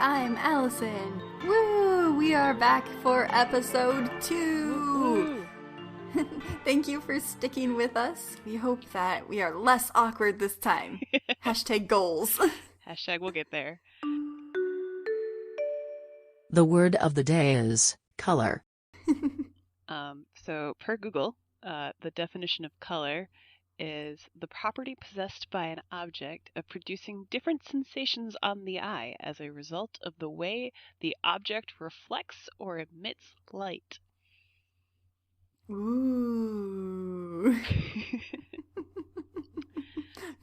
I'm Allison. Woo! We are back for episode 2. Thank you for sticking with us. We hope that we are less awkward this time. Hashtag goals. Hashtag we'll get there. The word of the day is color. So per Google, the definition of color is the property possessed by an object of producing different sensations on the eye as a result of the way the object reflects or emits light. Ooh.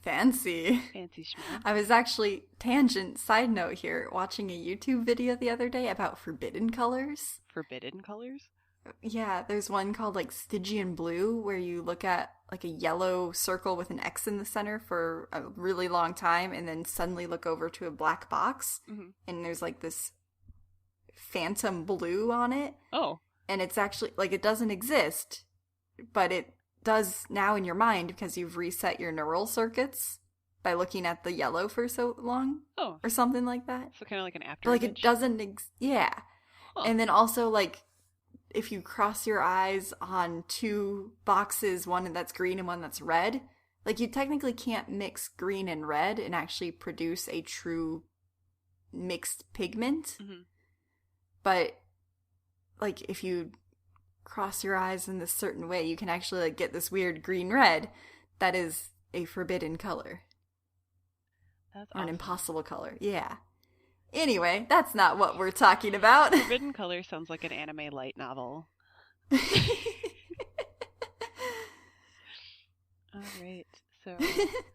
Fancy. Fancy schmuck. I was actually, tangent side note here, watching a YouTube video the other day about forbidden colors. Forbidden colors? Yeah, there's one called like Stygian blue where you look at like a yellow circle with an X in the center for a really long time and then suddenly look over to a black box and there's like this phantom blue on it. Oh. And it's actually like it doesn't exist, but it does now in your mind because you've reset your neural circuits by looking at the yellow for so long. Oh. Or something like that. So kind of like an after But like image? it doesn't, yeah. Huh. And then also like if you cross your eyes on two boxes, one that's green and one that's red, like you technically can't mix green and red and actually produce a true mixed pigment. Mm-hmm. But like if you cross your eyes in this certain way, you can actually like get this weird green-red that is a forbidden color. That's or awesome. an impossible color. Yeah. Anyway, that's not what we're talking about. Forbidden color sounds like an anime light novel. All right. So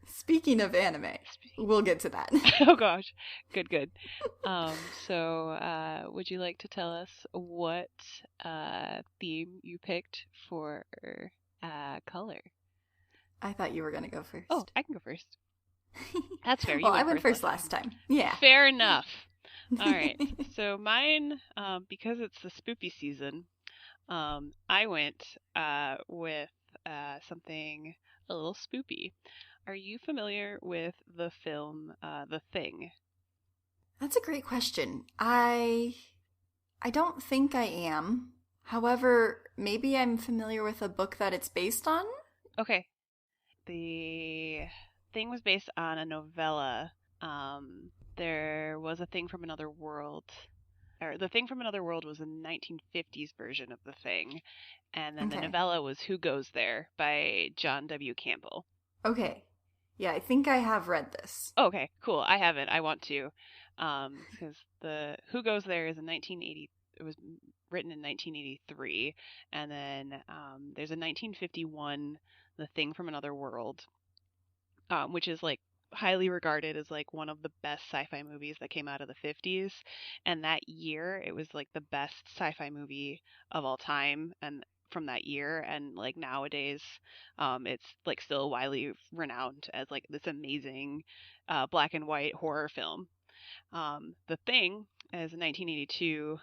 Speaking of anime, we'll get to that. Oh gosh. Good. So would you like to tell us what theme you picked for color? I thought you were going to go first. Oh, I can go first. That's fair. You Well, I went first last time. Yeah. Fair enough. All right. So mine, because it's the spoopy season, I went with something a little spoopy. Are you familiar with the film The Thing? That's a great question. I don't think I am. However, maybe I'm familiar with a book that it's based on. Okay. The Thing was based on a novella. There was a Thing from Another World. Or The Thing from Another World was a 1950s version of The Thing. And then the novella was Who Goes There by John W. Campbell. Okay. Yeah, I think I have read this. Oh, okay, cool. I haven't. I want to. Because the Who Goes There is in 1980. It was written in 1983. And then there's a 1951 The Thing from Another World, which is like highly regarded as like one of the best sci-fi movies that came out of the 50s. And that year it was like the best sci-fi movie of all time and from that year. And like nowadays it's like still widely renowned as like this amazing black and white horror film. The Thing is 1982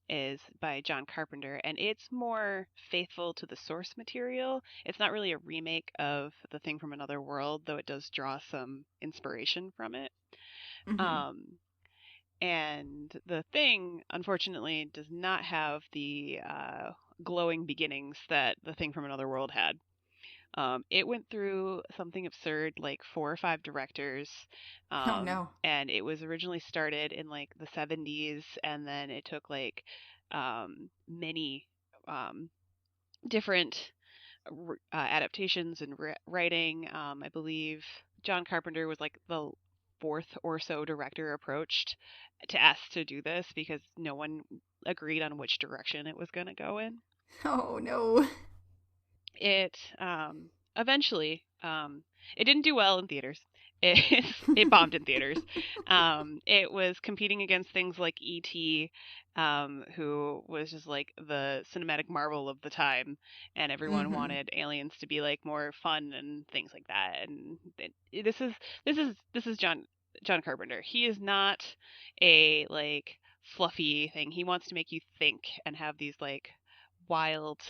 is by John Carpenter, and it's more faithful to the source material. It's not really a remake of The Thing from Another World, though it does draw some inspiration from it. Mm-hmm. And The Thing, unfortunately, does not have the glowing beginnings that The Thing from Another World had. It went through something absurd, like 4 or 5 directors. Oh, no. And it was originally started in like the 70s, and then it took like many different adaptations and writing. I believe John Carpenter was like the 4th or so director approached to ask to do this because no one agreed on which direction it was going to go in. Oh, no. It eventually it didn't do well in theaters. It bombed in theaters. It was competing against things like E.T., who was just like the cinematic marvel of the time, and everyone wanted aliens to be like more fun and things like that. And this is John Carpenter. He is not a like fluffy thing. He wants to make you think and have these like wild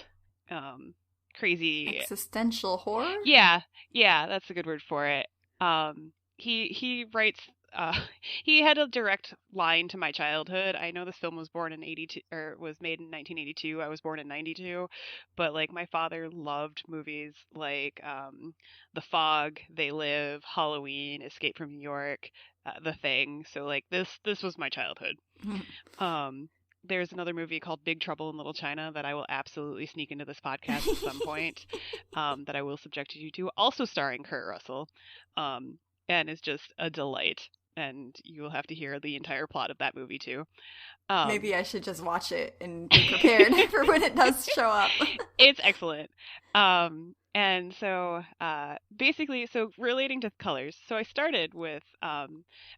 crazy existential horror? Yeah, that's a good word for it. He writes he had a direct line to my childhood. I know this film was born in 82 or was made in 1982. I was born in 92, but like my father loved movies like The Fog, They Live, Halloween, Escape from New York, The Thing. So like this was my childhood. Um there's another movie called Big Trouble in Little China that I will absolutely sneak into this podcast at some point, that I will subject you to, also starring Kurt Russell, and is just a delight. And you will have to hear the entire plot of that movie too. Maybe I should just watch it and be prepared for when it does show up. It's excellent. And so basically, so relating to colors, so I started with, are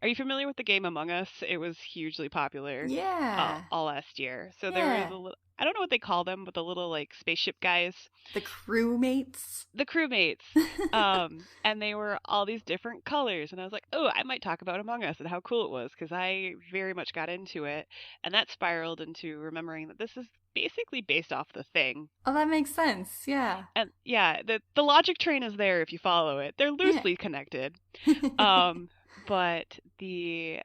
you familiar with the game Among Us? It was hugely popular Yeah. all last year. So there was Yeah. a little, I don't know what they call them, but the little like spaceship guys. The crewmates. The crewmates. And they were all these different colors. And I was like, oh, I might talk about Among Us and how cool it was because I very much got into it. And that spiraled into remembering that this is basically based off The Thing. Oh, that makes sense. Yeah. And yeah, the logic train is there if you follow it. They're loosely connected. But then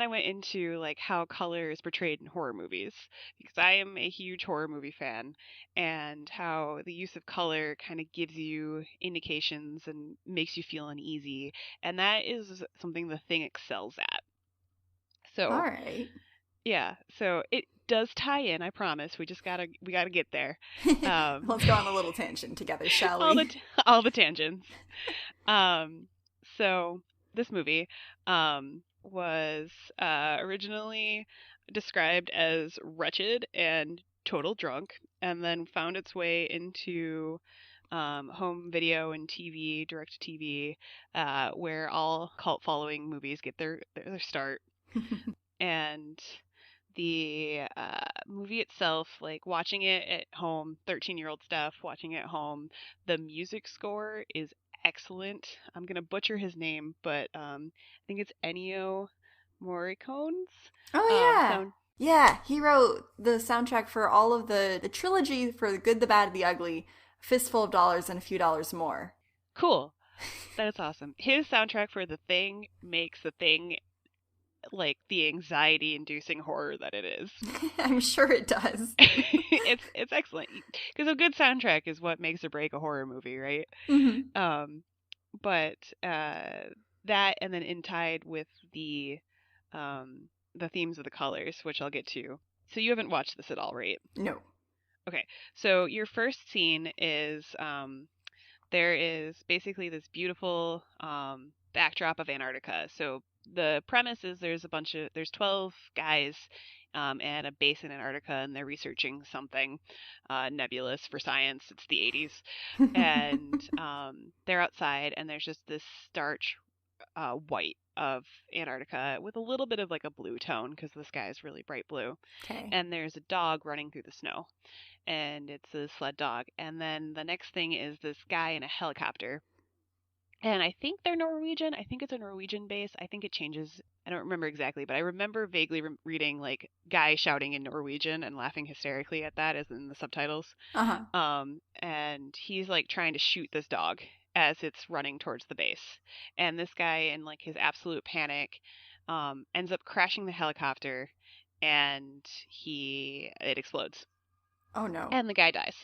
I went into like how color is portrayed in horror movies because I am a huge horror movie fan, and how the use of color kind of gives you indications and makes you feel uneasy, and that is something The Thing excels at. So All right. yeah, so it does tie in. I promise. We gotta get there. Let's go on a little tangent together, shall we? All the tangents. So this movie was originally described as wretched and total drunk, and then found its way into home video and TV, direct to TV, where all cult following movies get their start. And the movie itself, like watching it at home, 13-year-old stuff, watching it at home, the music score is excellent. I'm going to butcher his name, but I think it's Ennio Morricone's. Oh, yeah. Yeah, he wrote the soundtrack for all of the trilogy for The Good, the Bad, and the Ugly, Fistful of Dollars, and A Few Dollars More. Cool. That's awesome. His soundtrack for The Thing makes The Thing like the anxiety-inducing horror that it is. I'm sure it does. It's excellent because a good soundtrack is what makes or break a horror movie, right? Mm-hmm. But that, and then in tied with the themes of the colors, which I'll get to. So you haven't watched this at all, right? No. Okay. So your first scene is there is basically this beautiful backdrop of Antarctica. So the premise is there's 12 guys at a base in Antarctica, and they're researching something nebulous for science. It's the 80s. And they're outside, and there's just this starch white of Antarctica with a little bit of like a blue tone because the sky is really bright blue. Okay. And there's a dog running through the snow, and it's a sled dog. And then the next thing is this guy in a helicopter. And I think they're Norwegian. I think it's a Norwegian base. I think it changes. I don't remember exactly, but I remember vaguely reading like guy shouting in Norwegian and laughing hysterically at that as in the subtitles. Uh-huh. And he's like trying to shoot this dog as it's running towards the base. And this guy, in like his absolute panic, ends up crashing the helicopter, and it explodes. Oh, no. And the guy dies.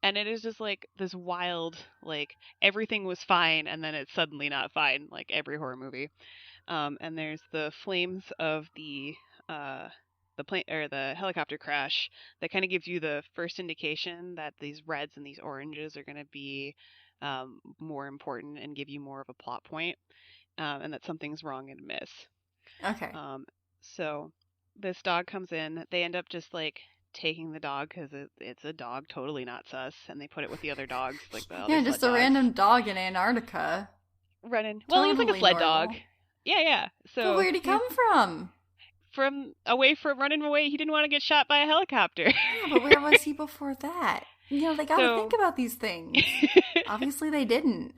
And it is just like this wild, like everything was fine and then it's suddenly not fine, like every horror movie. And there's the flames of the plane or the helicopter crash that kind of gives you the first indication that these reds and these oranges are going to be more important and give you more of a plot point, and that something's wrong and amiss. Okay. So this dog comes in. They end up just like taking the dog because it's a dog, totally not sus, and they put it with the other dogs, like the other just a dogs. Random dog in Antarctica. Running. Well, he was like a sled dog. Yeah. So but where'd he come from? Running away. He didn't want to get shot by a helicopter. Yeah, but where was he before that? They gotta think about these things. Obviously they didn't.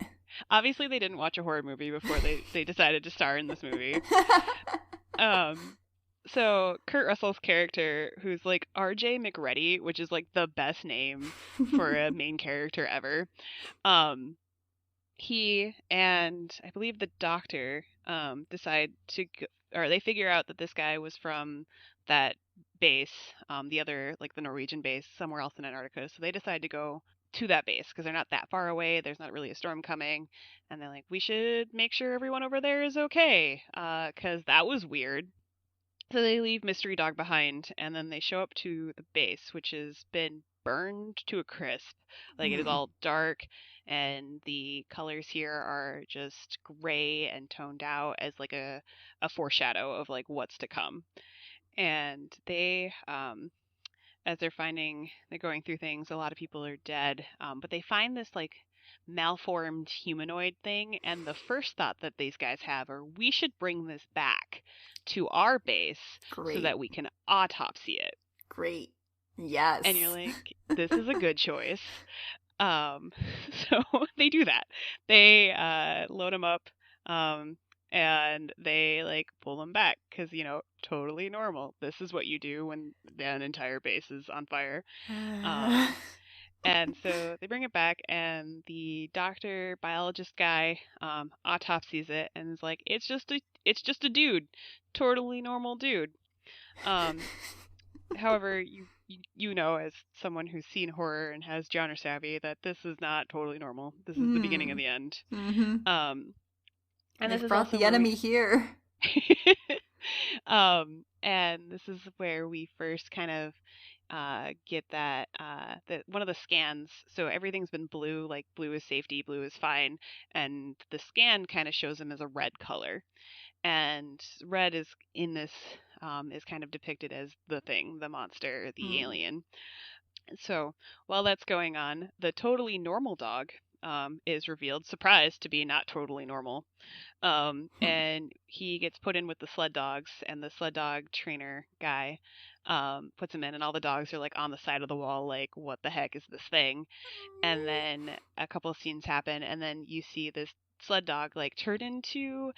Obviously they didn't watch a horror movie before they decided to star in this movie. So Kurt Russell's character, who's like RJ McReady, which is like the best name for a main character ever. He and I believe the doctor, decide to, or they figure out that this guy was from that base, the other, like the Norwegian base somewhere else in Antarctica. So they decide to go to that base because they're not that far away. There's not really a storm coming. And they're like, we should make sure everyone over there is okay. Because that was weird. So they leave Mystery Dog behind, and then they show up to the base, which has been burned to a crisp. Like, it is all dark, and the colors here are just gray and toned out as like a foreshadow of like what's to come. And they, as they're going through things, a lot of people are dead, but they find this like malformed humanoid thing, and the first thought that these guys have are, we should bring this back to our base so that we can autopsy it. Great. Yes. And you're like, this is a good choice. So they do that. They load them up, and they like pull them back because, totally normal. This is what you do when an entire base is on fire. And so they bring it back, and the doctor biologist guy autopsies it and is like, it's just a dude, totally normal dude. However, you know, as someone who's seen horror and has genre savvy, that this is not totally normal. This is the beginning of the end. And this they brought the enemy here. And this is where we first kind of get that one of the scans. So everything's been blue, like blue is safety, blue is fine, and the scan kind of shows them as a red color. And red is in this is kind of depicted as the thing, the monster, the alien. So while that's going on, the totally normal dog is revealed, surprised to be not totally normal. And he gets put in with the sled dogs, and the sled dog trainer guy puts him in, and all the dogs are like on the side of the wall, like, what the heck is this thing? And then a couple of scenes happen, and then you see this sled dog like turn into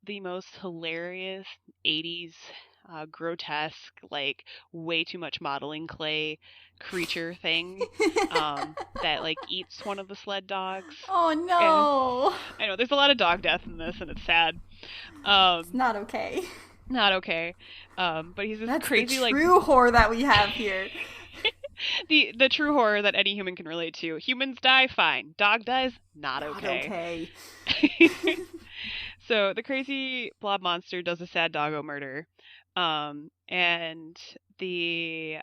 the most hilarious 80s grotesque, like way too much modeling clay creature thing that like eats one of the sled dogs. Oh no! And I know there's a lot of dog death in this, and it's sad. It's not okay. Not okay. But he's this That's crazy, the true horror that we have here. The true horror that any human can relate to. Humans die, fine. Dog dies, not okay. So the crazy blob monster does a sad doggo murder. And the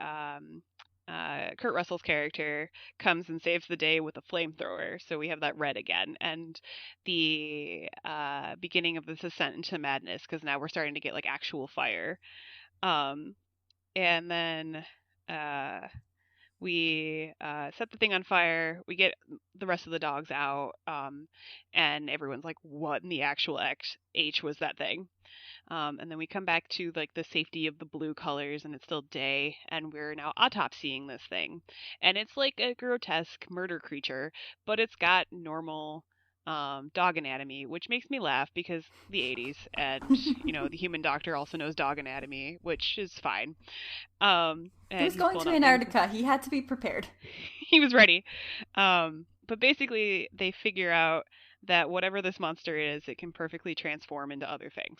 Kurt Russell's character comes and saves the day with a flamethrower. So we have that red again, and the beginning of this ascent into madness, because now we're starting to get like actual fire. And then we set the thing on fire. We get the rest of the dogs out, and everyone's like, what in the actual H was that thing? And then we come back to like the safety of the blue colors, and it's still day, and we're now autopsying this thing. And it's like a grotesque murder creature, but it's got normal dog anatomy, which makes me laugh because the 80s, and the human doctor also knows dog anatomy, which is fine. He was going to Antarctica. He had to be prepared. He was ready. But basically, they figure out that whatever this monster is, it can perfectly transform into other things.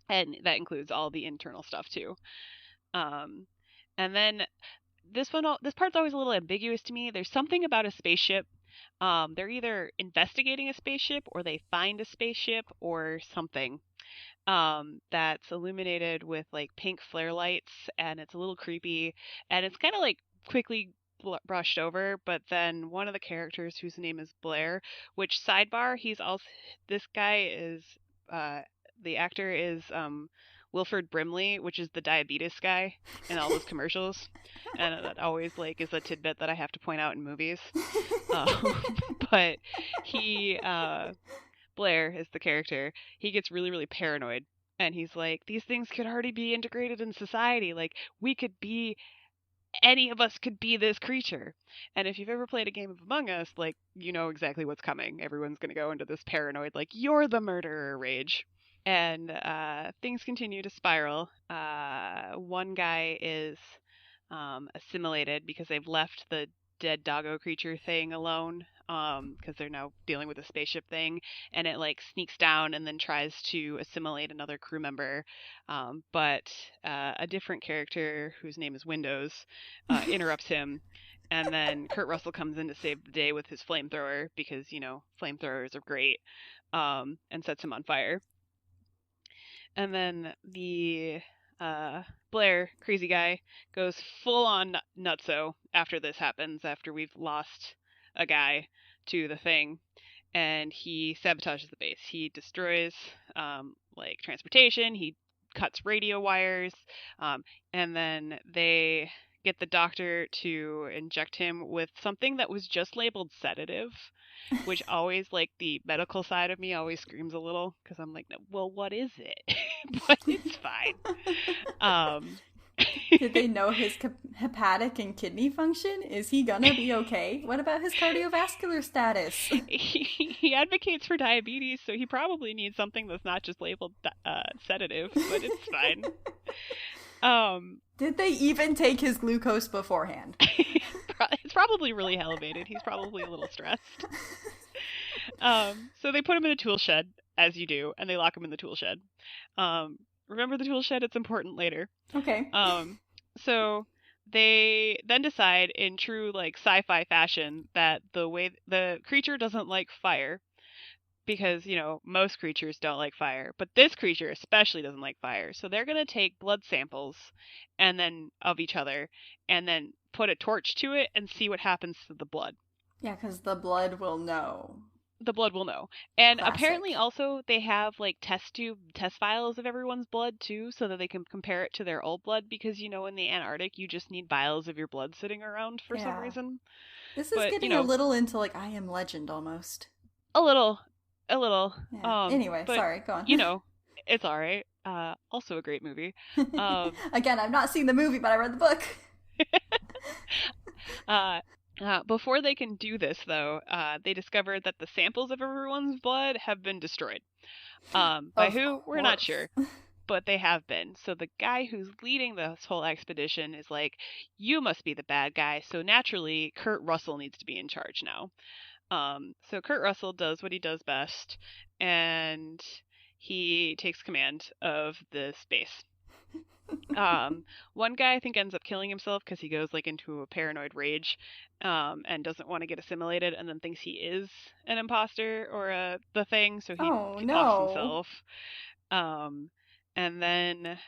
And that includes all the internal stuff too. And then this part's always a little ambiguous to me. There's something about a spaceship. They're either investigating a spaceship, or they find a spaceship, or something that's illuminated with like pink flare lights, and it's a little creepy, and it's kind of like quickly brushed over. But then one of the characters, whose name is Blair, which, sidebar, this guy is the actor is Wilford Brimley, which is the diabetes guy in all those commercials, and that always like is a tidbit that I have to point out in movies. But he Blair is the character. He gets really, really paranoid, and he's like, these things could already be integrated in society. Like, any of us could be this creature. And if you've ever played a game of Among Us, like, you know exactly what's coming. Everyone's going to go into this paranoid, like, you're the murderer rage. And things continue to spiral. One guy is assimilated because they've left the dead doggo creature thing alone. because they're now dealing with a spaceship thing, and it like sneaks down and then tries to assimilate another crew member, but a different character whose name is Windows interrupts him, and then Kurt Russell comes in to save the day with his flamethrower because flamethrowers are great, and sets him on fire. And then the Blair, crazy guy, goes full on nutso after this happens, after we've lost a guy to the thing, and he sabotages the base. He destroys like transportation, he cuts radio wires, and then they get the doctor to inject him with something that was just labeled sedative, which always, like, the medical side of me always screams a little, because I'm like, well, what is it? But it's fine. Did they know his hepatic and kidney function? Is he gonna be okay? What about his cardiovascular status? He advocates for diabetes, so he probably needs something that's not just labeled sedative, but it's fine. Did they even take his glucose beforehand? It's probably really elevated. He's probably a little stressed. So they put him in a tool shed, as you do, and they lock him in the tool shed. Remember the tool shed? It's important later. Okay. So they then decide, in true like sci-fi fashion, that the creature doesn't like fire, because most creatures don't like fire, but this creature especially doesn't like fire. So they're gonna take blood samples of each other, and then put a torch to it and see what happens to the blood. Yeah, because the blood will know. The blood will know. And Classic. Apparently also they have like test vials of everyone's blood too, so that they can compare it to their old blood, because in the Antarctic you just need vials of your blood sitting around for some reason. This is getting a little into like I Am Legend almost. A little. Yeah. Anyway, but, sorry, go on. It's all right. Also a great movie. Again, I've not seen the movie, but I read the book. Before they can do this, though, they discovered that the samples of everyone's blood have been destroyed. By who? We're not sure. But they have been. So the guy who's leading this whole expedition is like, you must be the bad guy, so naturally Kurt Russell needs to be in charge now. So Kurt Russell does what he does best, and he takes command of the space. One guy I think ends up killing himself because he goes like into a paranoid rage, and doesn't want to get assimilated, and then thinks he is an imposter or the thing, so he offs himself. And then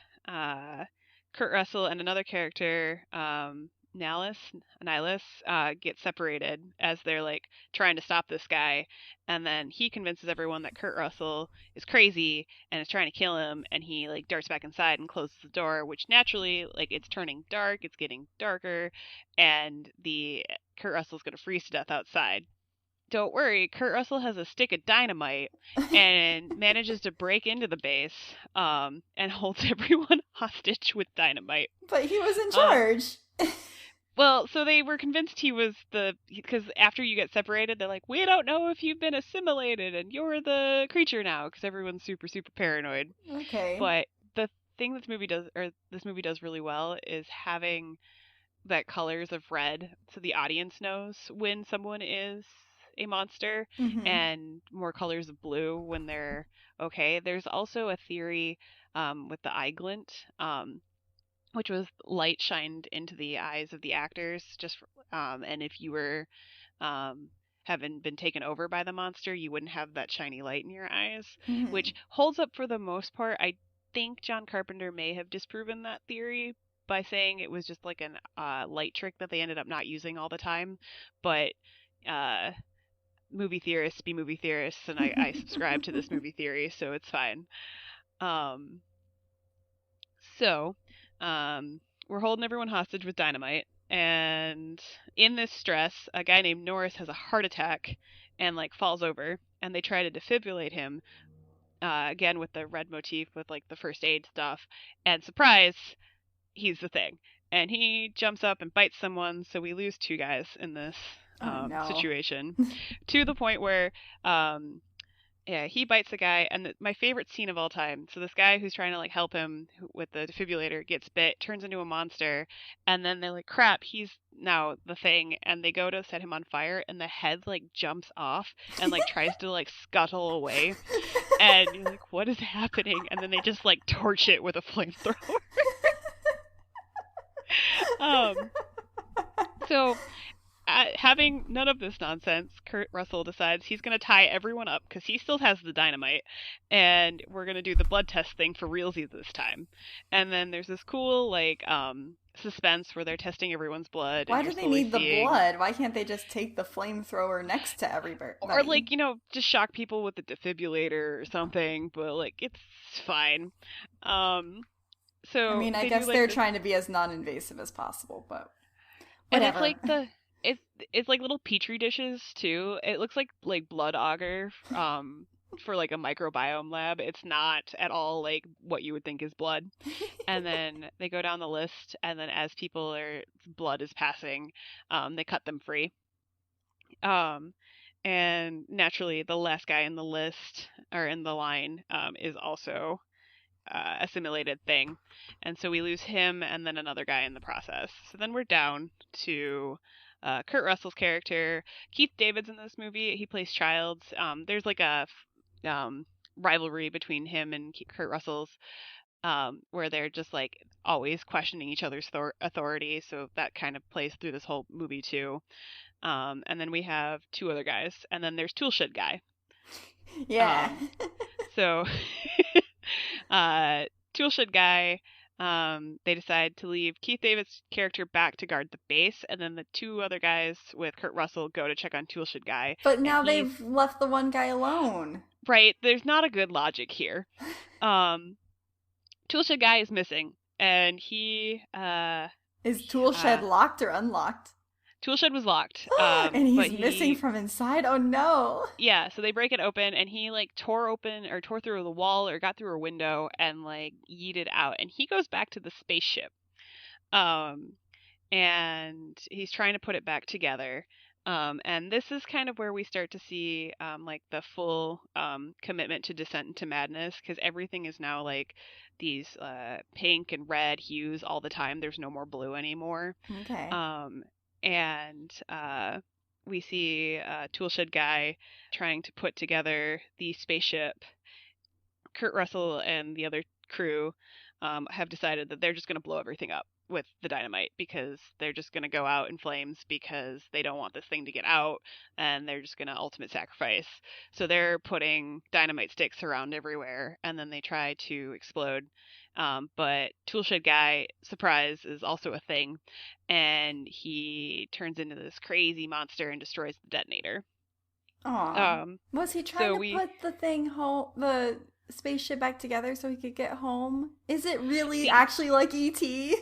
Kurt Russell and another character, Nihilus, get separated as they're like trying to stop this guy, and then he convinces everyone that Kurt Russell is crazy and is trying to kill him, and he like darts back inside and closes the door, which naturally, like, it's turning dark, it's getting darker, and the Kurt Russell's gonna freeze to death outside. Don't worry, Kurt Russell has a stick of dynamite and manages to break into the base, and holds everyone hostage with dynamite. But he was in charge. Well, so they were convinced he was because after you get separated, they're like, we don't know if you've been assimilated and you're the creature now, because everyone's super, super paranoid. Okay. But the thing this movie does really well is having that colors of red, so the audience knows when someone is a monster, and more colors of blue when they're okay. There's also a theory with the eye glint, which was light shined into the eyes of the actors, and if you were having been taken over by the monster, you wouldn't have that shiny light in your eyes, which holds up for the most part. I think John Carpenter may have disproven that theory by saying it was just like a light trick that they ended up not using all the time, but movie theorists be movie theorists, and I subscribe to this movie theory, so it's fine. So we're holding everyone hostage with dynamite, and in this stress, a guy named Norris has a heart attack and like falls over, and they try to defibrillate him, again with the red motif with like the first aid stuff, and surprise, he's the thing, and he jumps up and bites someone, so we lose 2 guys in this situation, to the point where he bites a guy, and my favorite scene of all time. So this guy who's trying to like help him with the defibrillator gets bit, turns into a monster, and then they're like, crap, he's now the thing, and they go to set him on fire, and the head like jumps off and like tries to like scuttle away, and you're like, what is happening? And then they just like torch it with a flamethrower. So having none of this nonsense, Kurt Russell decides he's going to tie everyone up because he still has the dynamite, and we're going to do the blood test thing for realsies this time. And then there's this cool, like, suspense where they're testing everyone's blood. Why do they need the blood? Why can't they just take the flamethrower next to everybody? Or, like, just shock people with the defibrillator or something, but, like, it's fine. So I mean, I guess they're trying to be as non-invasive as possible, but whatever. And it's like it's like little petri dishes too. It looks like blood agar for like a microbiome lab. It's not at all like what you would think is blood. And then they go down the list, and then as blood is passing, they cut them free. And naturally the last guy in the list or in the line is also a simulated thing, and so we lose him and then another guy in the process. So then we're down to Kurt Russell's character. Keith David's in this movie. He plays Childs. There's like a rivalry between him and Kurt Russell's, where they're just like always questioning each other's authority. So that kind of plays through this whole movie too. And then we have two other guys, and then there's Toolshed Guy. Yeah. So Toolshed Guy, they decide to leave Keith David's character back to guard the base, and then the two other guys with Kurt Russell go to check on Toolshed Guy. But now they've left the one guy alone. Right, there's not a good logic here. Toolshed Guy is missing, and he is Toolshed locked or unlocked? Toolshed was locked. And he's missing from inside? Oh no. Yeah, so they break it open, and he like tore through the wall or got through a window and like yeeted out, and he goes back to the spaceship. And he's trying to put it back together. And this is kind of where we start to see like the full commitment to Descent into Madness, because everything is now like these pink and red hues all the time. There's no more blue anymore. Okay. And we see Toolshed Guy trying to put together the spaceship. Kurt Russell and the other crew have decided that they're just going to blow everything up with the dynamite, because they're just going to go out in flames because they don't want this thing to get out, and they're just going to ultimate sacrifice. So they're putting dynamite sticks around everywhere, and then they try to explode. But Toolshed Guy, surprise, is also a thing, and he turns into this crazy monster and destroys the detonator. Aww. Was he trying to put the thing home, the spaceship back together so he could get home? Is it really actually like E.T.?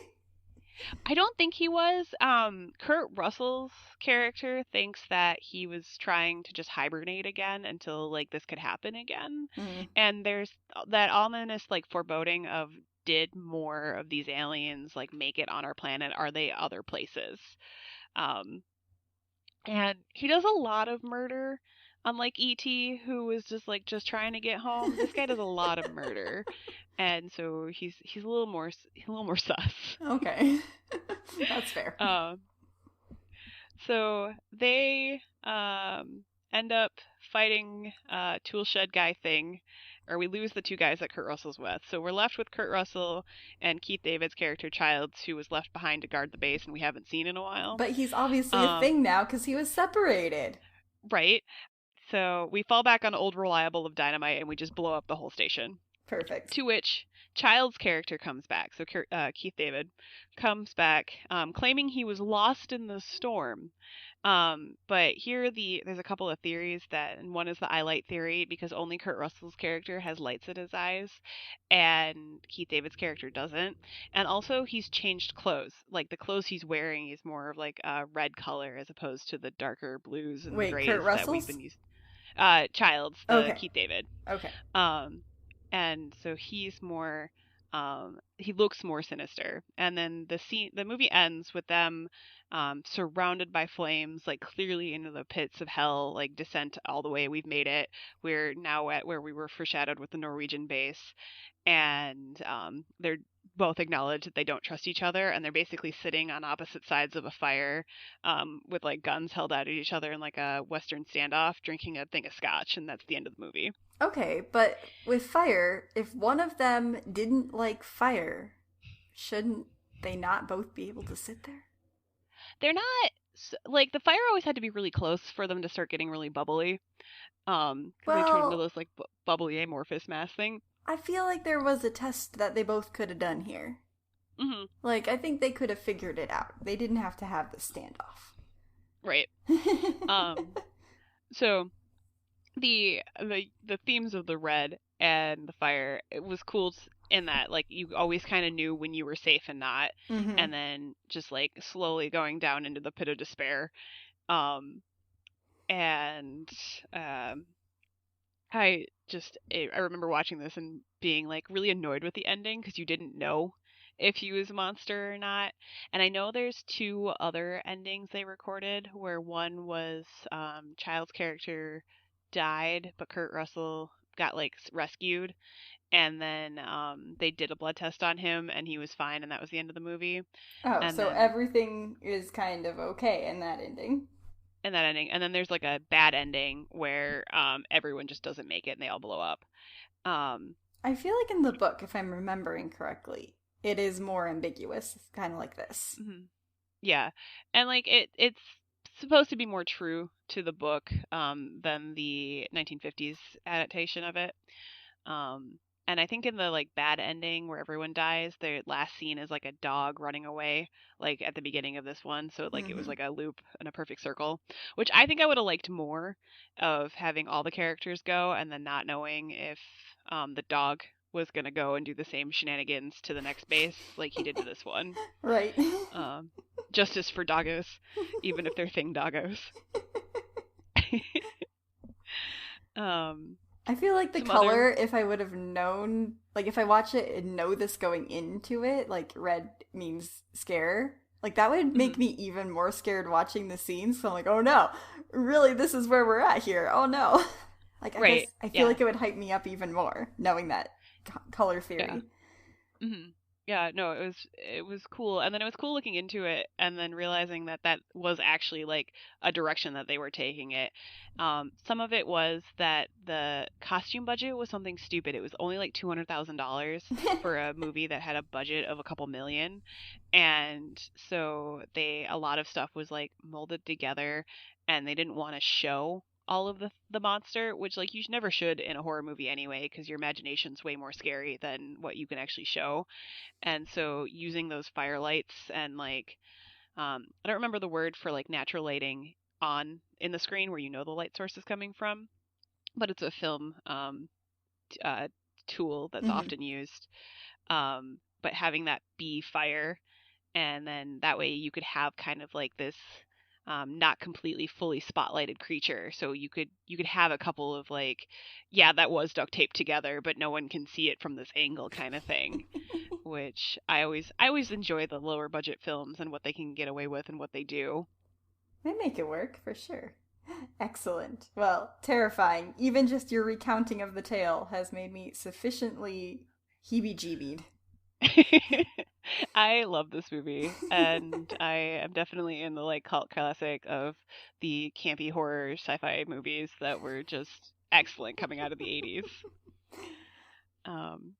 I don't think he was. Kurt Russell's character thinks that he was trying to just hibernate again until like this could happen again. Mm-hmm. And there's that ominous like foreboding of, did more of these aliens like make it on our planet? Are they other places? And he does a lot of murder. Unlike E.T., who was just trying to get home, this guy does a lot of murder, and so he's a little more sus. Okay, that's fair. So they end up fighting Toolshed Guy thing, or we lose the two guys that Kurt Russell's with. So we're left with Kurt Russell and Keith David's character Childs, who was left behind to guard the base and we haven't seen in a while. But he's obviously a thing now because he was separated. Right. So we fall back on old reliable of dynamite and we just blow up the whole station. Perfect. To which Child's character comes back. So Keith David comes back claiming he was lost in the storm. But here there's a couple of theories and one is the eye light theory, because only Kurt Russell's character has lights at his eyes and Keith David's character doesn't. And also he's changed clothes. Like the clothes he's wearing is more of like a red color as opposed to the darker blues and grays Kurt Russell's? that we've been using. Child's, Keith David. Okay. And so he's more, he looks more sinister. And then the movie ends with them surrounded by flames, like clearly into the pits of hell, like descent all the way. We've made it. We're now at where we were foreshadowed with the Norwegian base. And they're both acknowledge that they don't trust each other, and they're basically sitting on opposite sides of a fire, with like guns held out at each other in like a Western standoff, drinking a thing of scotch, and that's the end of the movie. Okay, but with fire, if one of them didn't like fire, shouldn't they not both be able to sit there? They're not like, the fire always had to be really close for them to start getting really bubbly, because they turn into Well, those like bubbly amorphous mass thing. I feel like there was a test that they both could have done here. Hmm. Like, I think they could have figured it out. They didn't have to have the standoff. Right. So the themes of the red and the fire, it was cool in that like you always kind of knew when you were safe and not, Mm-hmm. and then just like slowly going down into the pit of despair. Um, and I remember watching this and being like really annoyed with the ending because you didn't know if he was a monster or not. And I know there's two other endings they recorded where one was, Child's character died, but Kurt Russell got like rescued, and then they did a blood test on him and he was fine, and that was the end of the movie. Oh, And so then everything is kind of okay in that ending. in that ending, and then there's like a bad ending where everyone just doesn't make it and they all blow up. Um, I feel like in the book, if I'm remembering correctly, it is more ambiguous. It's kind of like this. mhm. Yeah, and like it's supposed to be more true to the book, than the 1950s adaptation of it. Um, and I think in the like bad ending where everyone dies, the last scene is like a dog running away, like at the beginning of this one. So like it was Mm-hmm. like a loop and a perfect circle, which I think I would have liked more, of having all the characters go and then not knowing if the dog was gonna go and do the same shenanigans to the next base like he did to this one. Right. Um, Justice for doggos, even if they're thing doggos. um, I feel like the some other. color, if I would have known, like if I watch it and know this going into it, like red means scare, like that would make Mhm. me even more scared watching the scenes. So I'm like, oh no, really, this is where we're at here. Oh no. Like I guess Right. I feel Yeah. like it would hype me up even more knowing that color Yeah. theory. Hmm. Yeah, no, it was cool, and then it was cool looking into it, and then realizing that that was actually like a direction that they were taking it. Some of it was that the costume budget was something stupid. It was only like $200,000 for a movie that had a budget of a couple million, and so a lot of stuff was like molded together, and they didn't want to show all of the monster, which like you never should in a horror movie anyway, because your imagination's way more scary than what you can actually show. And so using those firelights and like, I don't remember the word for like natural lighting on in the screen where you know the light source is coming from, but it's a film, uh, tool that's Hmm. often used. But having that be fire, and then that way you could have kind of like this, not completely fully spotlighted creature. So you could have a couple of like, yeah, that was duct taped together, but no one can see it from this angle kind of thing. Which I always enjoy the lower budget films and what they can get away with and what they do. They make it work for sure. Excellent. Well, terrifying. Even just your recounting of the tale has made me sufficiently heebie-jeebied. I love this movie, and I am definitely in the like cult classic of the campy horror sci-fi movies that were just excellent coming out of the 80s. Um,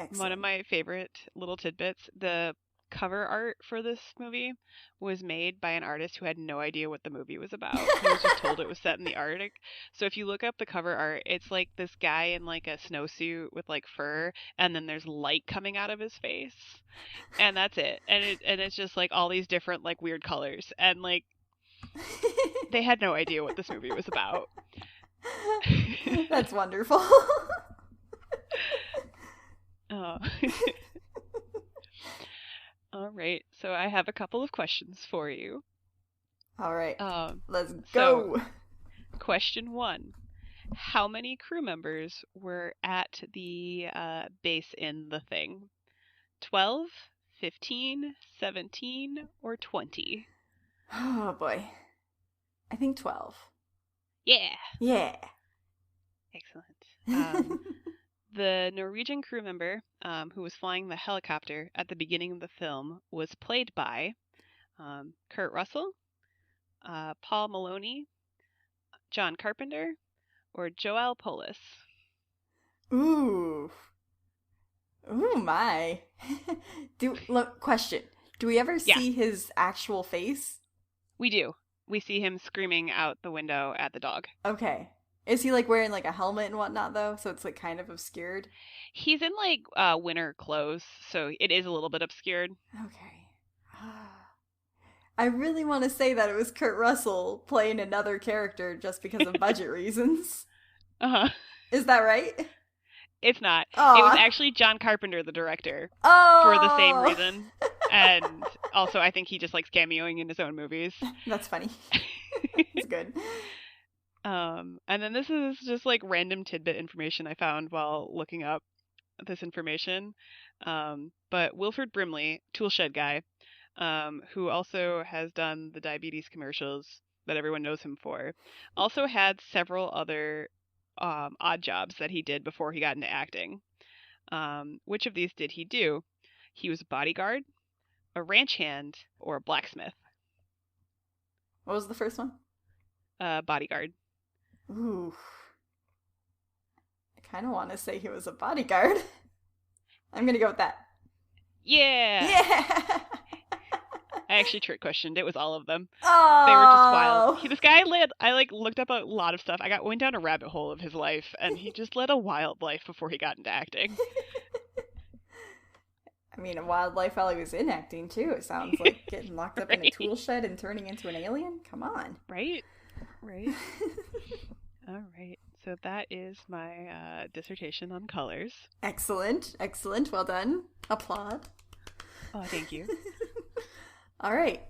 One of Excellent. my favorite little tidbits, the cover art for this movie was made by an artist who had no idea what the movie was about. He was just told it was set in the Arctic. So if you look up the cover art, it's like this guy in like a snowsuit with like fur, and then there's light coming out of his face. And that's it. And it's just like all these different like weird colors. And like they had no idea what this movie was about. That's wonderful. Oh. All right. So I have a couple of questions for you. All right, Um, let's so go. question one. How many crew members were at the base in The Thing? 12, 15, 17, or 20? Oh boy. I think 12. Yeah, Yeah. excellent. The Norwegian crew member who was flying the helicopter at the beginning of the film was played by Kurt Russell, Paul Maloney, John Carpenter, or Joel Polis. Ooh. Ooh, my. Question. Do we ever see his actual face? We do. We see him screaming out the window at the dog. Okay. Is he like wearing like a helmet and whatnot though? So it's like kind of obscured? He's in like winter clothes, so it is a little bit obscured. Okay. I really want to say that it was Kurt Russell playing another character just because of budget reasons. Uh-huh. Is that right? It's not. Aww. It was actually John Carpenter, the director, for the same reason. And also, I think he just likes cameoing in his own movies. That's funny. It's good. And then this is just like random tidbit information I found while looking up this information. But Wilford Brimley, Toolshed guy, who also has done the diabetes commercials that everyone knows him for, also had several other odd jobs that he did before he got into acting. Which of these did he do? He was a bodyguard, a ranch hand, or a blacksmith. What was the first one? Bodyguard. Ooh. I kind of want to say he was a bodyguard. I'm going to go with that. Yeah! Yeah! I actually trick questioned. It was all of them. Oh! They were just wild. This guy I looked up a lot of stuff. I went down a rabbit hole of his life, and he just led a wild life before he got into acting. I mean, a wild life while he was in acting, too. It sounds like getting locked up in a tool shed and turning into an alien. Come on. Right? All right. So that is my dissertation on colors. Excellent. Well done. Applaud. Oh, thank you. All right.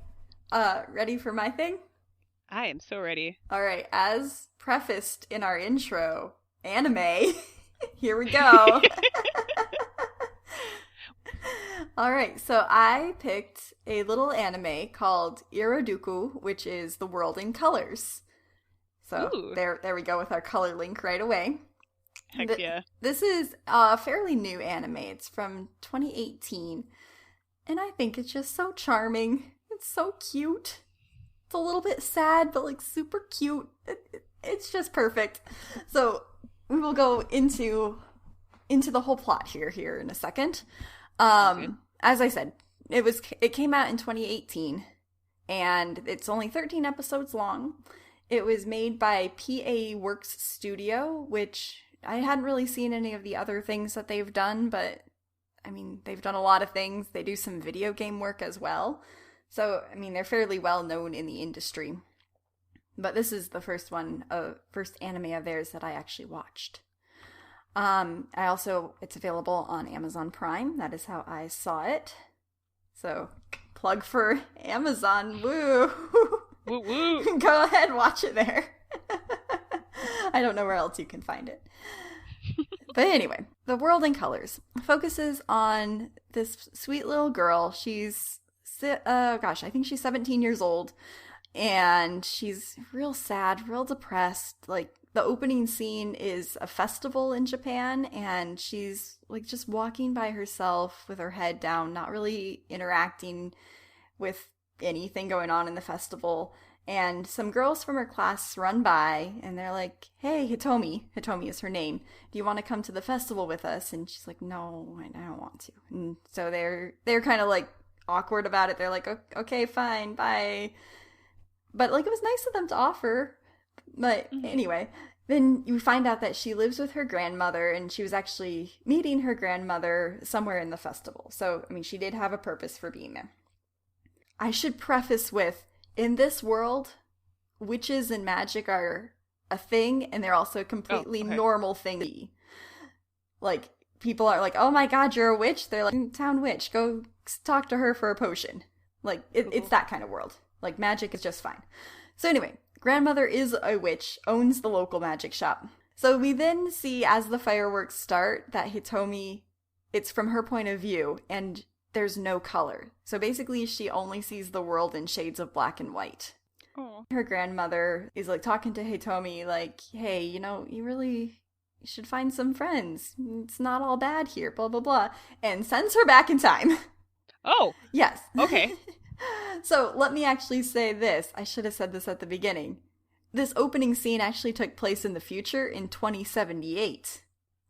Ready for my thing? I am so ready. All right. As prefaced in our intro, anime. Here we go. All right. So I picked a little anime called Iroduku, which is The World in Colors. So there we go with our color link right away. Heck yeah. This is a fairly new anime. It's from 2018. And I think it's just so charming. It's so cute. It's a little bit sad, but like super cute. It's just perfect. So we will go into the whole plot here in a second. As I said, it came out in 2018, and it's only 13 episodes long. It was made by PA Works Studio, which I hadn't really seen any of the other things that they've done, but I mean, they've done a lot of things. They do some video game work as well. So, I mean, they're fairly well known in the industry. But this is the first anime of theirs that I actually watched. It's available on Amazon Prime. That is how I saw it. So, plug for Amazon. Woo! Woo woo! Go ahead, watch it there. I don't know where else you can find it. But anyway, The World in Colors focuses on this sweet little girl. She's, I think she's 17 years old. And she's real sad, real depressed. Like, the opening scene is a festival in Japan, and she's like just walking by herself with her head down, not really interacting with anything going on in the festival. And some girls from her class run by, and they're like, "Hey, Hitomi is her name. Do you want to come to the festival with us?" And she's like, "No, I don't want to." And so they're kind of like awkward about it. They're like, "Okay, fine, bye." But like, it was nice of them to offer. But anyway, then you find out that she lives with her grandmother, and she was actually meeting her grandmother somewhere in the festival. So, I mean, she did have a purpose for being there. I should preface with, in this world, witches and magic are a thing, and they're also a completely normal thing. Like, people are like, "Oh my god, you're a witch?" They're like, "Town witch, go talk to her for a potion." Like, it's that kind of world. Like, magic is just fine. So anyway, grandmother is a witch, owns the local magic shop. So we then see, as the fireworks start, that Hitomi, it's from her point of view, and there's no color. So basically, she only sees the world in shades of black and white. Aww. Her grandmother is like talking to Hitomi like, "Hey, you you should find some friends. It's not all bad here, blah, blah, blah. And sends her back in time. Oh. Yes. Okay. So let me actually say this. I should have said this at the beginning. This opening scene actually took place in the future in 2078.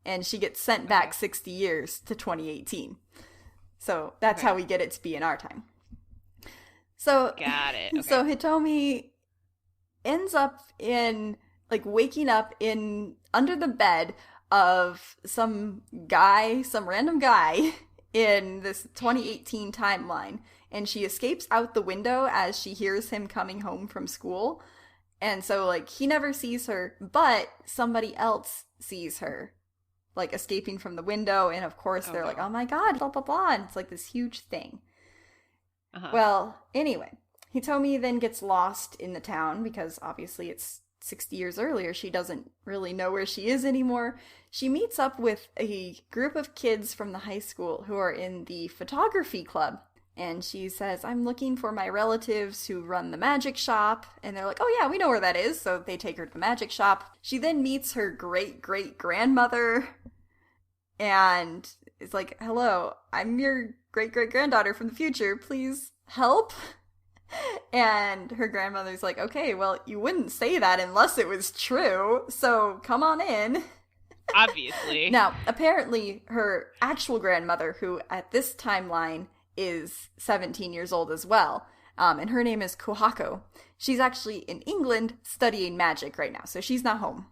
And she gets sent back 60 years to 2018. So that's how we get it to be in our time. So, got it. Okay. So Hitomi ends up in, like, waking up under the bed of some random guy in this 2018 timeline. And she escapes out the window as she hears him coming home from school. And so, like, he never sees her, but somebody else sees her, like, escaping from the window. And of course, they're like, oh my god, blah, blah, blah. And it's like this huge thing. Well, anyway, Hitomi then gets lost in the town because obviously it's 60 years earlier. She doesn't really know where she is anymore. She meets up with a group of kids from the high school who are in the photography club. And she says, I'm looking for my relatives who run the magic shop. And they're like, oh yeah, we know where that is. So they take her to the magic shop. She then meets her great-great-grandmother. And is like, hello, I'm your great-great-granddaughter from the future. Please help. And her grandmother's like, okay, well, you wouldn't say that unless it was true. So come on in. Obviously. Now, apparently her actual grandmother, who at this timeline is 17 years old as well, and her name is Kohako. She's actually in England studying magic right now, so she's not home.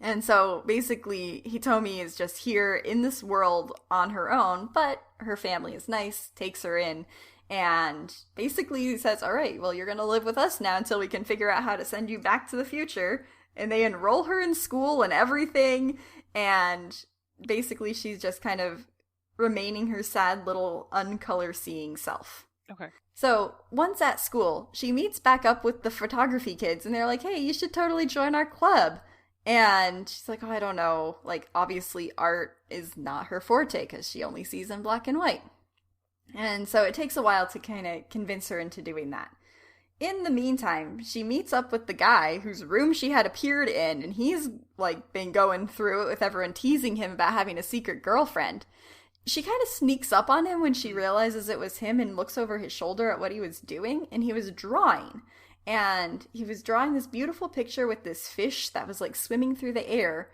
And so basically Hitomi is just here in this world on her own, but her family is nice, takes her in, and basically says, all right, well, you're going to live with us now until we can figure out how to send you back to the future. And they enroll her in school and everything, and basically she's just kind of remaining her sad little uncolor-seeing self. Okay. So, once at school, she meets back up with the photography kids, and they're like, hey, you should totally join our club. And she's like, oh, I don't know. Like, obviously, art is not her forte, because she only sees in black and white. And so it takes a while to kind of convince her into doing that. In the meantime, she meets up with the guy whose room she had appeared in, and he's, like, been going through it with everyone teasing him about having a secret girlfriend. She kind of sneaks up on him when she realizes it was him and looks over his shoulder at what he was doing, and he was drawing. And he was drawing this beautiful picture with this fish that was, like, swimming through the air,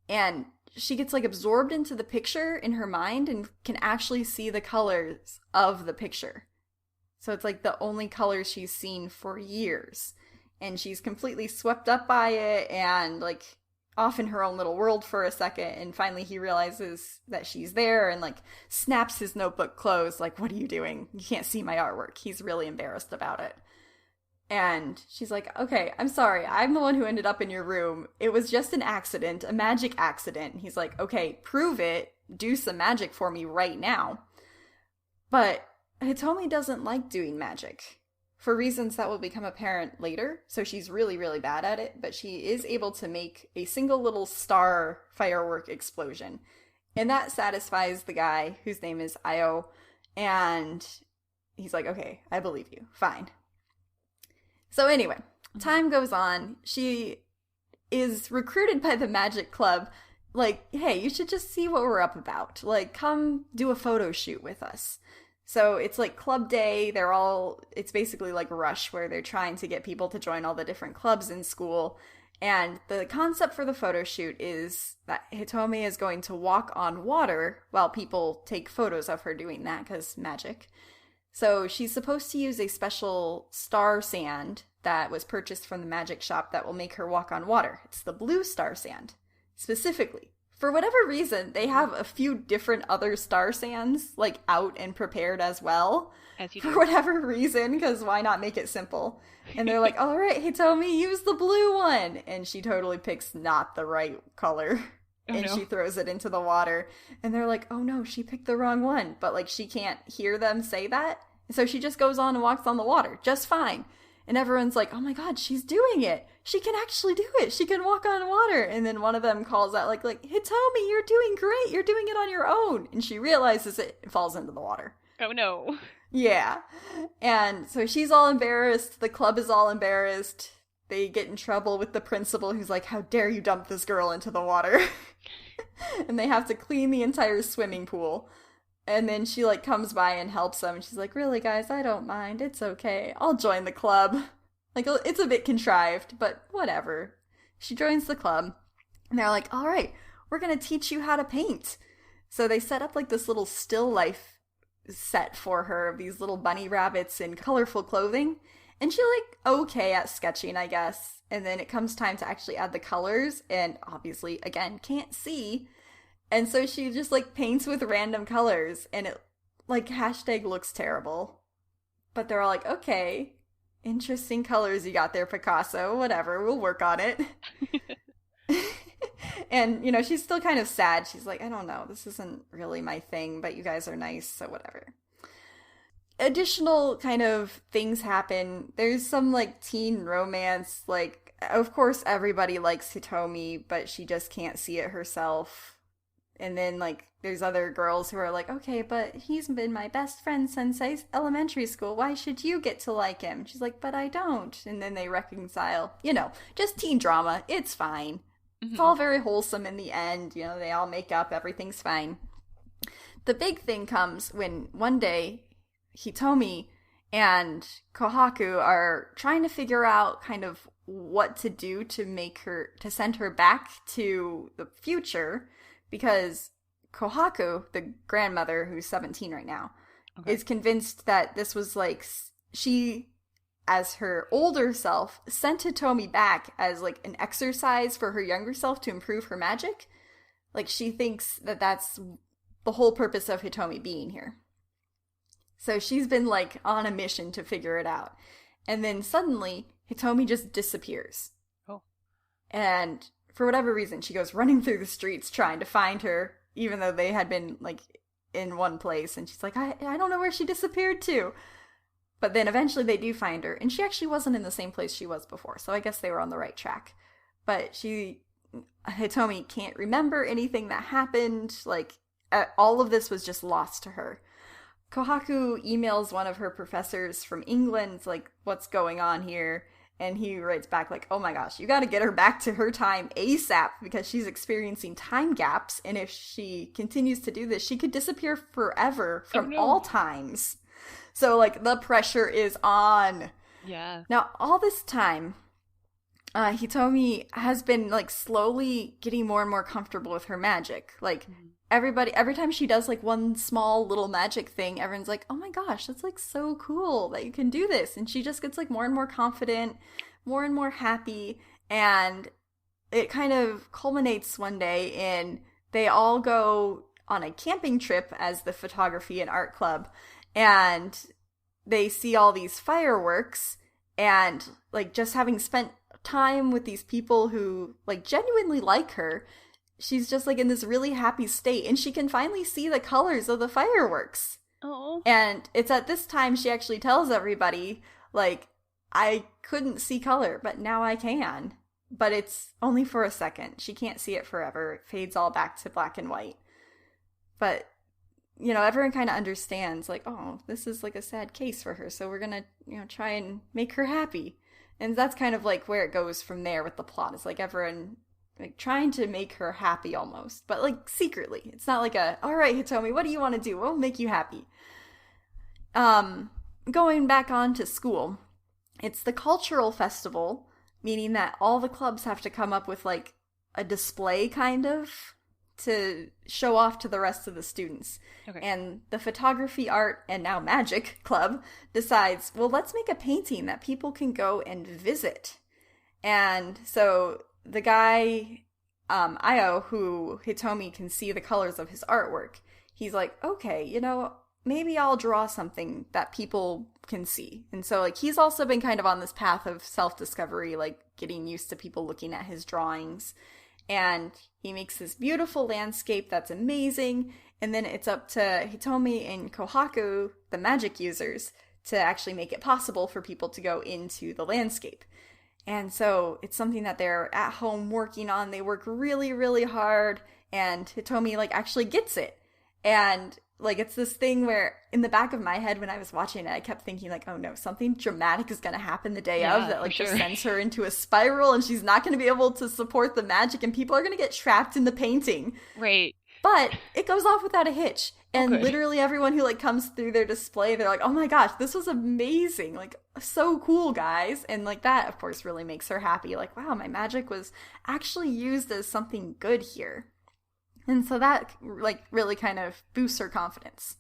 and she gets, like, absorbed into the picture in her mind and can actually see the colors of the picture. So it's, like, the only colors she's seen for years. And she's completely swept up by it and, like, off in her own little world for a second. And finally he realizes that she's there and, like, snaps his notebook closed. Like, what are you doing? You can't see my artwork. He's really embarrassed about it. And she's like, okay, I'm sorry. I'm the one who ended up in your room. It was just an accident, a magic accident. And he's like, okay, prove it. Do some magic for me right now. But Hitomi doesn't like doing magic for reasons that will become apparent later. So she's really, really bad at it. But she is able to make a single little star firework explosion. And that satisfies the guy whose name is Io. And he's like, okay, I believe you. Fine. So anyway, time goes on. She is recruited by the magic club. Like, hey, you should just see what we're up about. Like, come do a photo shoot with us. So it's like club day. It's basically like Rush, where they're trying to get people to join all the different clubs in school. And the concept for the photo shoot is that Hitomi is going to walk on water while people take photos of her doing that, because magic. So she's supposed to use a special star sand that was purchased from the magic shop that will make her walk on water. It's the blue star sand, specifically. For whatever reason, they have a few different other star sands, like, out and prepared as well. As you do. For whatever reason, because why not make it simple? And they're like, all right, Hitomi, use the blue one. And she totally picks not the right color. She throws it into the water. And they're like, oh no, she picked the wrong one. But, like, she can't hear them say that. And so she just goes on and walks on the water, just fine. And everyone's like, oh my god, she's doing it. She can actually do it. She can walk on water. And then one of them calls out, like Hitomi, you're doing great. You're doing it on your own. And she realizes it and falls into the water. Oh no. Yeah. And so she's all embarrassed. The club is all embarrassed. they get in trouble with the principal, who's like, how dare you dump this girl into the water? And they have to clean the entire swimming pool. And then she, like, comes by and helps them. And she's like, really, guys, I don't mind. It's okay. I'll join the club. Like, it's a bit contrived, but whatever. She joins the club. And they're like, all right, we're going to teach you how to paint. So they set up, like, this little still life set for her of these little bunny rabbits in colorful clothing. And she's, like, okay at sketching, I guess. And then it comes time to actually add the colors. And obviously, again, can't see. And so she just, like, paints with random colors, and it, like, hashtag looks terrible. But they're all like, okay, interesting colors you got there, Picasso, whatever, we'll work on it. And, you know, she's still kind of sad. She's like, I don't know, this isn't really my thing, but you guys are nice, so whatever. Additional kind of things happen. There's some, like, teen romance, like, of course everybody likes Hitomi, but she just can't see it herself. And then, like, there's other girls who are like, okay, but he's been my best friend since elementary school. Why should you get to like him? She's like, but I don't. And then they reconcile. You know, just teen drama. It's fine. Mm-hmm. It's all very wholesome in the end. You know, they all make up. Everything's fine. The big thing comes when one day Hitomi and Kohaku are trying to figure out kind of what to do to send her back to the future. Because Kohaku, the grandmother, who's 17 right now, is convinced that this was, like, she, as her older self, sent Hitomi back as, like, an exercise for her younger self to improve her magic. Like, she thinks that that's the whole purpose of Hitomi being here. So she's been, like, on a mission to figure it out. And then suddenly, Hitomi just disappears. Oh. And for whatever reason, she goes running through the streets trying to find her, even though they had been, like, in one place. And she's like, I don't know where she disappeared to. But then eventually they do find her. And she actually wasn't in the same place she was before. So I guess they were on the right track. But Hitomi can't remember anything that happened. Like, all of this was just lost to her. Kohaku emails one of her professors from England, like, what's going on here? And he writes back like, oh my gosh, you gotta get her back to her time ASAP because she's experiencing time gaps. And if she continues to do this, she could disappear forever from all times. So, like, the pressure is on. Yeah. Now, all this time, Hitomi has been, like, slowly getting more and more comfortable with her magic. Like, every time she does, like, one small little magic thing, everyone's like, oh my gosh, that's, like, so cool that you can do this. And she just gets, like, more and more confident, more and more happy. And it kind of culminates one day in they all go on a camping trip as the photography and art club. And they see all these fireworks. And, like, just having spent time with these people who, like, genuinely like her, she's just, like, in this really happy state, and she can finally see the colors of the fireworks. Oh. And it's at this time she actually tells everybody, like, I couldn't see color, but now I can. But it's only for a second. She can't see it forever. It fades all back to black and white. But, you know, everyone kind of understands, like, oh, this is, like, a sad case for her, so we're gonna, you know, try and make her happy. And that's kind of, like, where it goes from there with the plot. It's, like, everyone, like, trying to make her happy almost. But, like, secretly. It's not like all right, Hitomi, what do you want to do? We'll make you happy. Going back on to school. It's the cultural festival, meaning that all the clubs have to come up with, like, a display, kind of, to show off to the rest of the students. Okay. And the photography, art, and now magic club decides, well, let's make a painting that people can go and visit. And so the guy, Io, who Hitomi can see the colors of his artwork, he's like, okay, you know, maybe I'll draw something that people can see. And so, like, he's also been kind of on this path of self-discovery, like, getting used to people looking at his drawings. And he makes this beautiful landscape that's amazing. And then it's up to Hitomi and Kohaku, the magic users, to actually make it possible for people to go into the landscape. And so it's something that they're at home working on. They work really, really hard. And Hitomi, like, actually gets it. And like, it's this thing where in the back of my head when I was watching it, I kept thinking, like, oh no, something dramatic is going to happen the day of that, like, just sends her into a spiral and she's not going to be able to support the magic and people are going to get trapped in the painting. Right. But it goes off without a hitch. And literally everyone who, like, comes through their display, they're like, oh my gosh, this was amazing. Like, so cool, guys. And, like, that, of course, really makes her happy. Like, wow, my magic was actually used as something good here. And so that, like, really kind of boosts her confidence.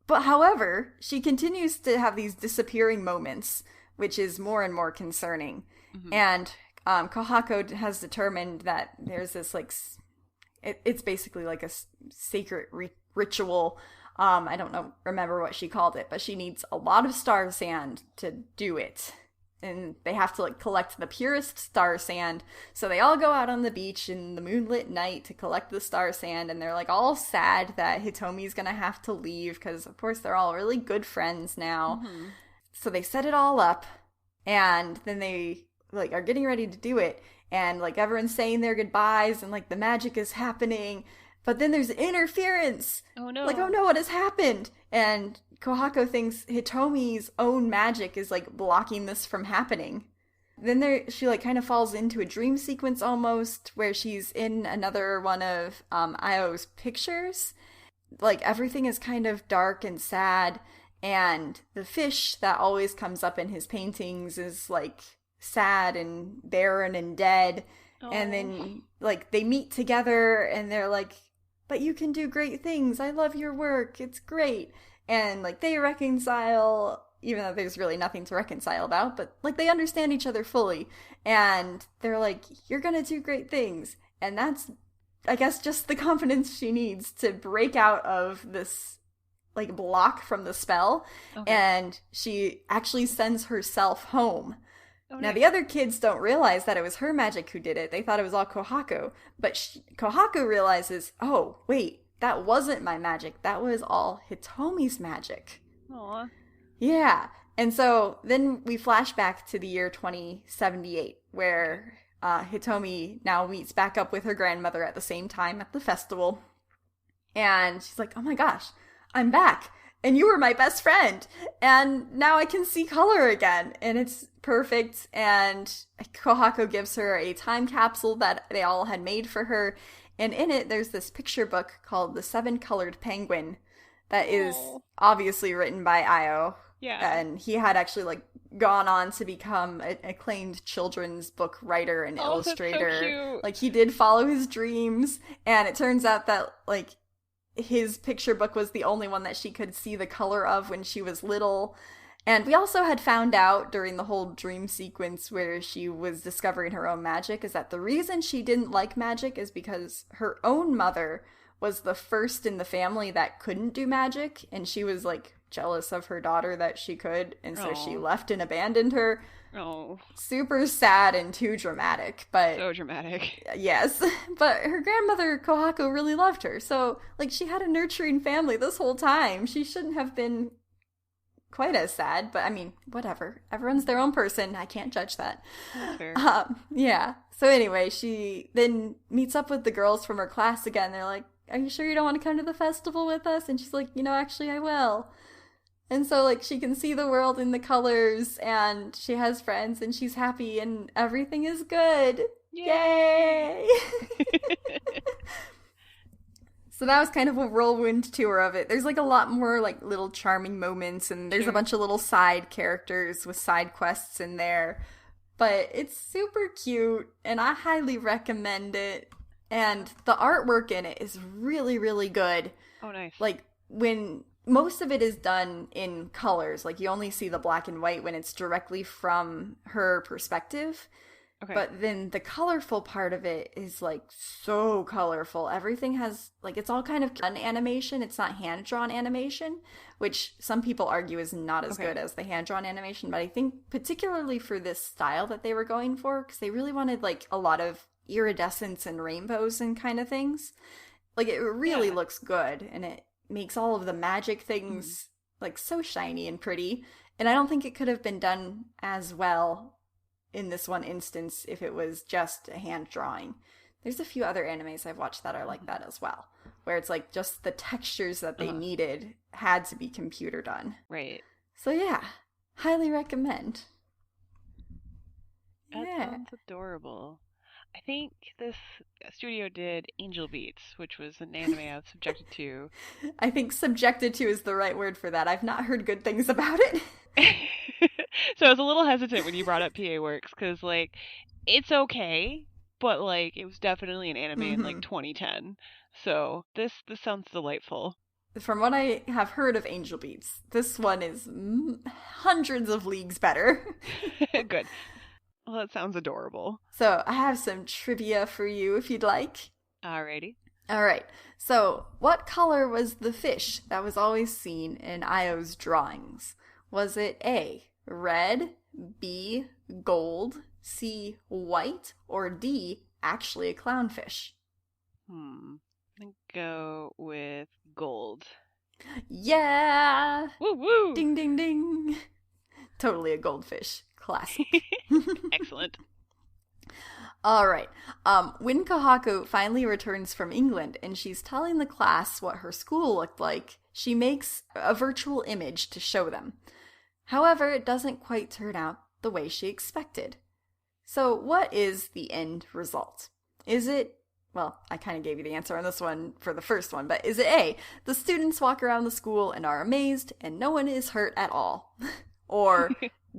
But however, she continues to have these disappearing moments, which is more and more concerning. Mm-hmm. And Kohako has determined that there's this, like, it's basically like a sacred ritual. I don't remember what she called it, but she needs a lot of star sand to do it. And they have to, like, collect the purest star sand. So they all go out on the beach in the moonlit night to collect the star sand. And they're, like, all sad that Hitomi's gonna have to leave because, of course, they're all really good friends now. Mm-hmm. So they set it all up. And then they, like, are getting ready to do it. And, like, everyone's saying their goodbyes. And, like, the magic is happening. But then there's interference. Oh, no. Like, oh, no, what has happened? And Kohako thinks Hitomi's own magic is, like, blocking this from happening. Then she, like, kind of falls into a dream sequence almost, where she's in another one of Io's pictures. Like, everything is kind of dark and sad, and the fish that always comes up in his paintings is, like, sad and barren and dead. Oh. And then, like, they meet together, and they're like, but you can do great things. I love your work. It's great. And, like, they reconcile, even though there's really nothing to reconcile about, but, like, they understand each other fully. And they're like, you're gonna do great things. And that's, I guess, just the confidence she needs to break out of this, like, block from the spell. Okay. And she actually sends herself home. Oh, now, the other kids don't realize that it was her magic who did it. They thought it was all Kohako. But Kohako realizes, oh, wait, that wasn't my magic. That was all Hitomi's magic. Aw. Yeah. And so then we flash back to the year 2078, where Hitomi now meets back up with her grandmother at the same time at the festival. And she's like, oh my gosh, I'm back. And you were my best friend. And now I can see color again. And it's perfect. And Kohako gives her a time capsule that they all had made for her. And in it, there's this picture book called The Seven Colored Penguin that is obviously written by Io. Yeah. And he had actually, like, gone on to become an acclaimed children's book writer and illustrator. That's so cute. Like, he did follow his dreams. And it turns out that, like, his picture book was the only one that she could see the color of when she was little. And we also had found out during the whole dream sequence where she was discovering her own magic is that the reason she didn't like magic is because her own mother was the first in the family that couldn't do magic, and she was, like, jealous of her daughter that she could, and so she left and abandoned her. Oh. Super sad and too dramatic, but... So dramatic. Yes. But her grandmother, Kohako, really loved her, so, like, she had a nurturing family this whole time. She shouldn't have been quite as sad, but, I mean, whatever. Everyone's their own person. I can't judge that. That's fair. Yeah. So anyway, she then meets up with the girls from her class again. They're like, are you sure you don't want to come to the festival with us? And she's like, actually, I will. And so, like, she can see the world in the colors, and she has friends, and she's happy, and everything is good. Yay! So that was kind of a whirlwind tour of it. There's, like, a lot more, like, little charming moments, and there's a bunch of little side characters with side quests in there. But it's super cute, and I highly recommend it. And the artwork in it is really, really good. Oh, nice. Like, when... most of it is done in colors. Like, you only see the black and white when it's directly from her perspective. Okay. But then the colorful part of it is, like, so colorful. Everything has, like, it's all kind of done animation. It's not hand-drawn animation, which some people argue is not as good as the hand-drawn animation. But I think particularly for this style that they were going for, because they really wanted, like, a lot of iridescence and rainbows and kind of things. Like, it really looks good, and it makes all of the magic things, like, so shiny and pretty. And I don't think it could have been done as well in this one instance if it was just a hand drawing. There's a few other animes I've watched that are like that as well, where it's like just the textures that they needed had to be computer done. Right. So yeah, highly recommend. That sounds adorable. I think this studio did Angel Beats, which was an anime I was subjected to. I think subjected to is the right word for that. I've not heard good things about it. So I was a little hesitant when you brought up PA Works, because, like, it's okay, but, like, it was definitely an anime in, like, 2010. So this sounds delightful. From what I have heard of Angel Beats, this one is hundreds of leagues better. Good. Well, that sounds adorable. So I have some trivia for you if you'd like. Alrighty. All right. So what color was the fish that was always seen in Io's drawings? Was it A, red, B, gold, C, white, or D, actually a clownfish? I'm gonna go with gold. Yeah! Woo woo! Ding ding ding! Totally a goldfish. Classic. Excellent. All right. When Kohaku finally returns from England and she's telling the class what her school looked like, she makes a virtual image to show them. However, it doesn't quite turn out the way she expected. So what is the end result? Is it, well, I kind of gave you the answer on this one for the first one, but is it A, the students walk around the school and are amazed and no one is hurt at all? Or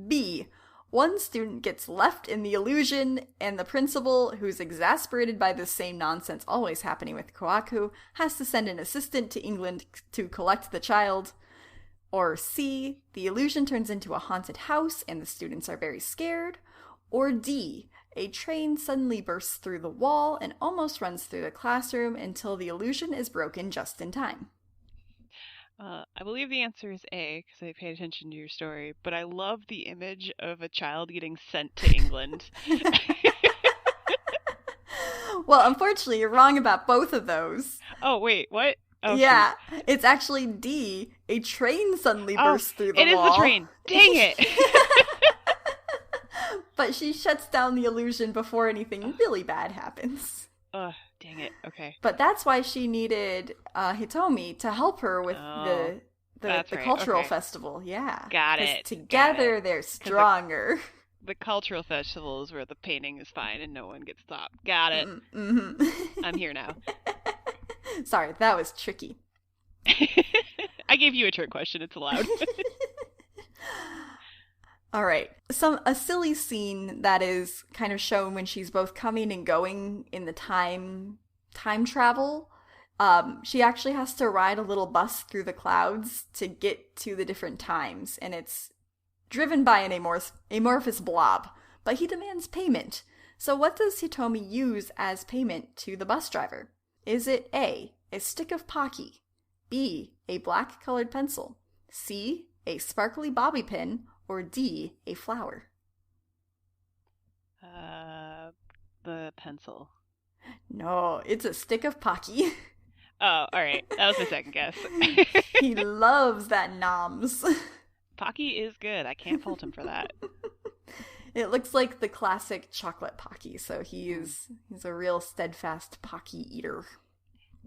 B, one student gets left in the illusion, and the principal, who's exasperated by this same nonsense always happening with Kohaku, has to send an assistant to England to collect the child. Or C, the illusion turns into a haunted house and the students are very scared. Or D, a train suddenly bursts through the wall and almost runs through the classroom until the illusion is broken just in time. I believe the answer is A, because I paid attention to your story, but I love the image of a child getting sent to England. Well, unfortunately, you're wrong about both of those. Oh, wait, what? Oh, yeah, shoot. It's actually D, a train suddenly bursts through the wall. It is the train. Dang it! But she shuts down the illusion before anything really bad happens. Ugh, dang it. Okay. But that's why she needed Hitomi to help her with the cultural festival. Yeah. Got it. Together they're stronger. The cultural festival is where the painting is fine and no one gets stopped. Got it. Mm-hmm. I'm here now. Sorry, that was tricky. I gave you a trick question. It's allowed. All right. A silly scene that is kind of shown when she's both coming and going in the time travel. She actually has to ride a little bus through the clouds to get to the different times, and it's driven by an amorphous blob, but he demands payment. So what does Hitomi use as payment to the bus driver? Is it A, a stick of Pocky, B, a black-colored pencil, C, a sparkly bobby pin, or D, a flower? The pencil. No, it's a stick of Pocky. Oh, alright. That was my second guess. He loves that noms. Pocky is good. I can't fault him for that. It looks like the classic chocolate Pocky, so he's a real steadfast Pocky eater.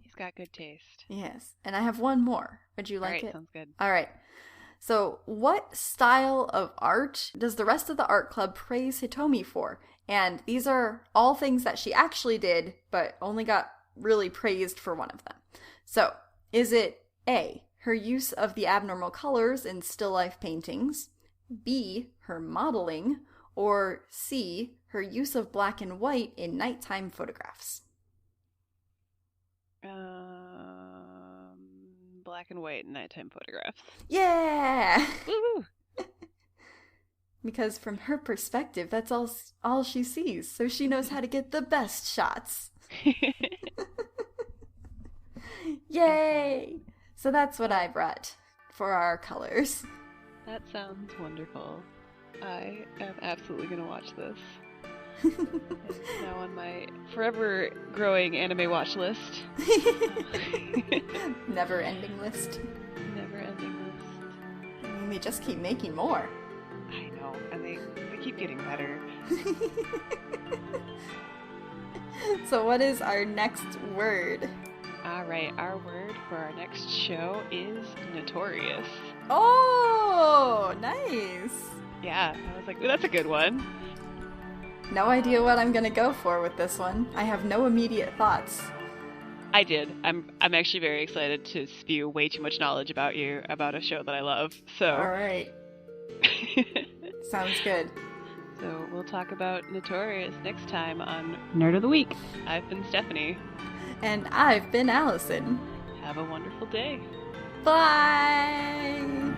He's got good taste. Yes. And I have one more. Would you like it? Sounds good. All right. So, what style of art does the rest of the art club praise Hitomi for? And these are all things that she actually did, but only got really praised for one of them. So, is it A, her use of the abnormal colors in still life paintings, B, her modeling, or C, her use of black and white in nighttime photographs? Black and white nighttime photographs. Yeah! Woo-hoo! Because from her perspective, that's all she sees, so she knows how to get the best shots. Yay! So that's what I brought for our colors. That sounds wonderful. I am absolutely going to watch this. It's now on my forever growing anime watch list. Never ending list. Never ending list. I mean, they just keep making more. I know, and they keep getting better. So what is our next word? All right, our word for our next show is notorious. Oh, nice. Yeah, I was like, ooh, that's a good one. No idea what I'm gonna go for with this one. I have no immediate thoughts. I did. I'm actually very excited to spew way too much knowledge about you, about a show that I love. So. All right. Sounds good. So we'll talk about Notorious next time on Nerd of the Week. I've been Stephanie. And I've been Allison. Have a wonderful day. Bye!